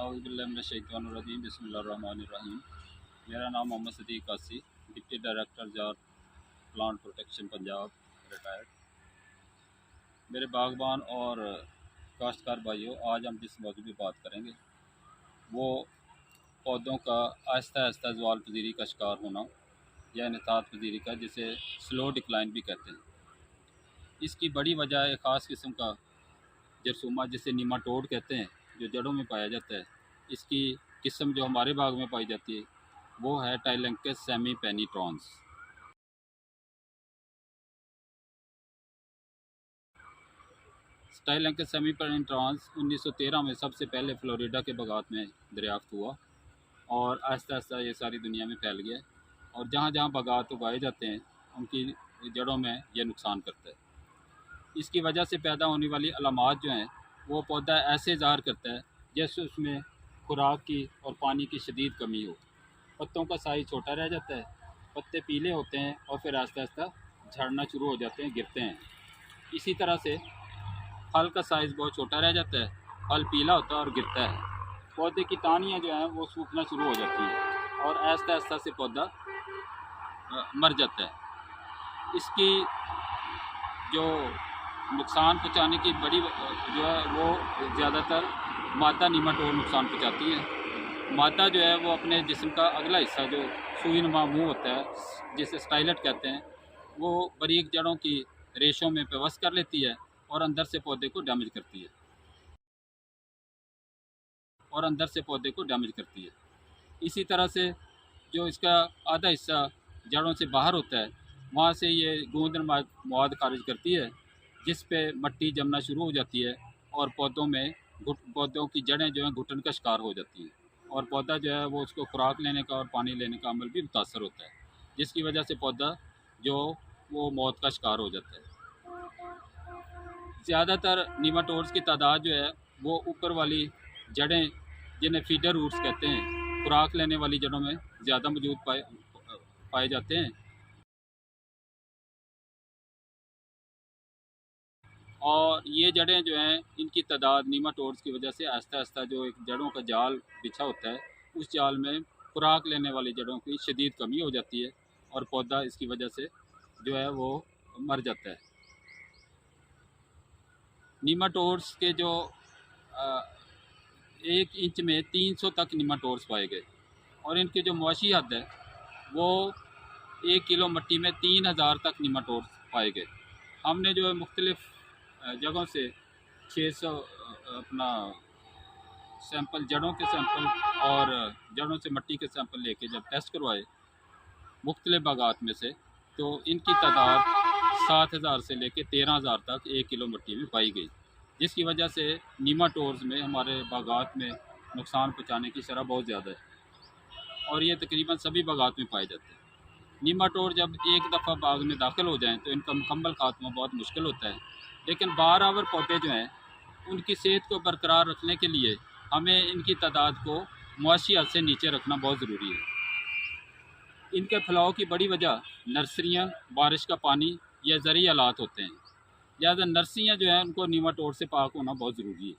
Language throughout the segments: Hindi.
औज़ुबिल्लाहिमिनश्शैतानिर्रजीम बिस्मिल्लाहिर्रहमानिर्रहीम। मेरा नाम मोहम्मद सदीक कासी, deputy director jar plant protection Punjab, retired. मेरे बागबान और काश्तकार भाइयों, आज हम जिस मौजूद पर बात करेंगे वो पौधों का आहिस्ता आहिस्ता ज़वाल पजीरी का शिकार होना या इनहतात पजीरी का, जिसे स्लो डिक्लाइन भी कहते हैं। इसकी बड़ी वजह एक ख़ास किस्म का जरसूमा, जिसे नीमाटोड कहते हैं, जो जड़ों में पाया जाता है। इसकी किस्म जो हमारे बाग में पाई जाती है वो है टाइलेंकस सेमी पेनिट्रॉन्स। टाइलेंकस सेमी पेनिट्रॉन्स 1913 में सबसे पहले फ्लोरिडा के बागात में दरियाफ्त हुआ और आहिस्ता आहिस्ता ये सारी दुनिया में फैल गया और जहाँ जहाँ बागात उगाए जाते हैं उनकी जड़ों में यह नुकसान करता है। इसकी वजह से पैदा होने वाली अलामात जो हैं वो पौधा ऐसे ज़ाहिर करता है जैसे उसमें खुराक की और पानी की शदीद कमी हो। पत्तों का साइज़ छोटा रह जाता है, पत्ते पीले होते हैं और फिर आहिस्ता आहिस्ता झड़ना शुरू हो जाते हैं, गिरते हैं। इसी तरह से फल का साइज़ बहुत छोटा रह जाता है, फल पीला होता है और गिरता है। पौधे की टहनियाँ जो हैं वो सूखना शुरू हो जाती हैं और आहिस्ता आहिस्ता से पौधा मर जाता है। इसकी जो नुकसान पहुँचाने की बड़ी जो है वो ज़्यादातर मादा नीमाटोड नुकसान पहुँचाती है। मादा जो है वो अपने जिस्म का अगला हिस्सा जो सुई नुमा मुँह होता है, जिसे स्टाइलेट कहते हैं, वो बारीक जड़ों की रेशों में पेवस्त कर लेती है और अंदर से पौधे को डैमेज करती है इसी तरह से जो इसका आधा हिस्सा जड़ों से बाहर होता है, वहाँ से ये गूंदनुमा मवाद खारिज करती है, जिस पे मट्टी जमना शुरू हो जाती है और पौधों की जड़ें जो हैं घुटन का शिकार हो जाती हैं और पौधा जो है वो उसको खुराक लेने का और पानी लेने का अमल भी मुतासर होता है, जिसकी वजह से पौधा जो वो मौत का शिकार हो जाता है। ज़्यादातर नीमाटोड्स की तादाद जो है वो ऊपर वाली जड़ें, जिन्हें फीडर रूट्स कहते हैं, खुराक लेने वाली जड़ों में ज़्यादा मौजूद पाए जाते हैं और ये जड़ें जो हैं इनकी तादाद नीमाटोड्स की वजह से आहिस्ता आहिस्ता जो एक जड़ों का जाल बिछा होता है, उस जाल में खुराक लेने वाली जड़ों की शदीद कमी हो जाती है और पौधा इसकी वजह से जो है वो मर जाता है। नीमाटोड्स के जो 1 इंच में 300 तक नीमाटोड्स पाए गए और इनकी जो मुआशी हद है वो 1 किलो मिट्टी में 3000 तक नीमाटोड्स पाए गए। हमने जो है मुख्तलिफ़ जगहों से 600 अपना सैंपल, जड़ों के सैंपल और जड़ों से मिट्टी के सैंपल लेके जब टेस्ट करवाए मुख्तलिफ बागात में से, तो इनकी तादाद 7000 से लेके 13000 तक 1 किलो मिट्टी में पाई गई, जिसकी वजह से नीमाटोड्स में हमारे बागात में नुकसान पहुँचाने की शरह बहुत ज़्यादा है और ये तकरीबन सभी बागात में पाए जाते हैं। नीमाटोड जब एक दफ़ा बाग में दाखिल हो जाएं तो इनका मुकम्मल खात्मा बहुत मुश्किल होता है, लेकिन बारआवर पौधे जो हैं उनकी सेहत को बरकरार रखने के लिए हमें इनकी तादाद को मुआशी हद से नीचे रखना बहुत ज़रूरी है। इनके फैलाव की बड़ी वजह नर्सरियाँ, बारिश का पानी या ज़रूरी हालात होते हैं। लिहाजा नर्सरियाँ जो हैं उनको नीमाटोड से पाक होना बहुत ज़रूरी है।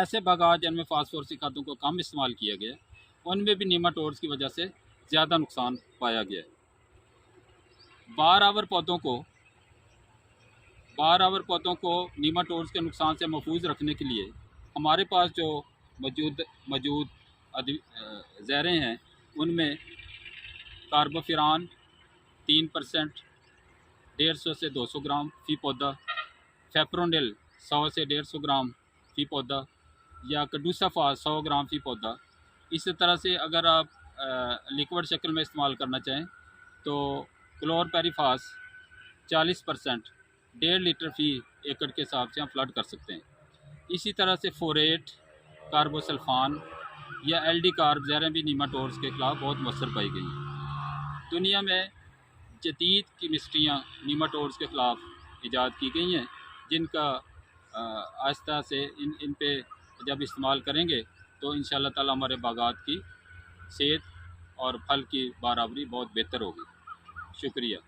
ऐसे बागात जिनमें फास्फोरसी खादों को कम इस्तेमाल किया गया, उनमें भी नीमाटोड्स की वजह से ज़्यादा नुकसान पाया गया है। बारआवर पौधों को नीमाटोड्स के नुकसान से महफूज रखने के लिए हमारे पास जो मौजूद ज़ैरें हैं उनमें कार्बोफिरान 3% 150 से 200 ग्राम फ़ी पौधा, फेप्रोनिल 100 से 150 ग्राम फ़ी पौधा या कड्डूसाफास 100 ग्राम फ़ी पौधा। इसी तरह से अगर आप लिक्विड शक्ल में इस्तेमाल करना चाहें तो क्लोरपेरिफास 40% 1.5 लीटर फ़ी एकड़ के हिसाब से हम फ्लड कर सकते हैं। इसी तरह से फोरेट, कार्बोसल्फान या एल्डी कार्ब ज़ैरें भी नीमाटोड्स के ख़िलाफ़ बहुत मौसर पाई गई हैं। दुनिया में जदीद केमिस्ट्रियाँ नीमाटोड्स के ख़िलाफ़ ईजाद की गई हैं, जिनका आहिस्ता से इन पे जब इस्तेमाल करेंगे तो इंशाअल्लाह ताला हमारे बागात की सेहत और फल की बराबरी बहुत बेहतर होगी। शुक्रिया।